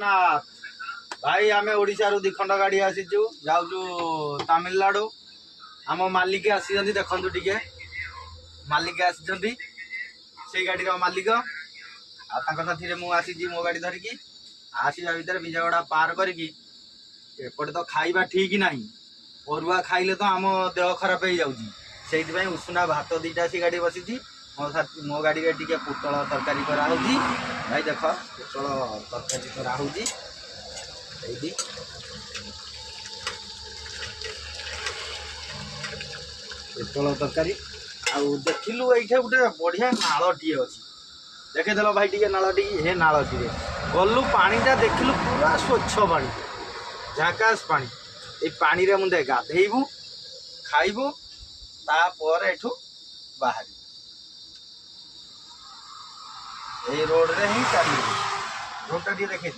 जगन्नाथ भाई आम ओडिशा रु दिखंड गाड़ी आसीचु जाऊचु तमिलनाडु आम मालिक आसी देखु टे मालिक आसी से गाड़ी मालिक आथी मुझी मो गाड़ी धरिकी आसवा भितर विजयवाड़ा पार करके एपटे तो खाइबा ठीक ना अरुआ खाइले तो आम देह खराब हो जाऊँगी से उषुना भात दीटा सी गाड़ी बसी मो गाड़ी में टी पोटल तरकारी कराऊँ भाई देख पोटल तरकारी कराऊँ पोटल तरकारी आउ देखिलु ये गोटे बढ़िया नालटी अच्छी देखेदेल भाई टे नालटी हे नालटी गलु पानीटा देखिलु पूरा स्वच्छ पानी झाकास पानी ये पानी रे मुझे गाधेबू खाइबू तापर एठू बाहर ये रोड रे ही चल रोड टा देखे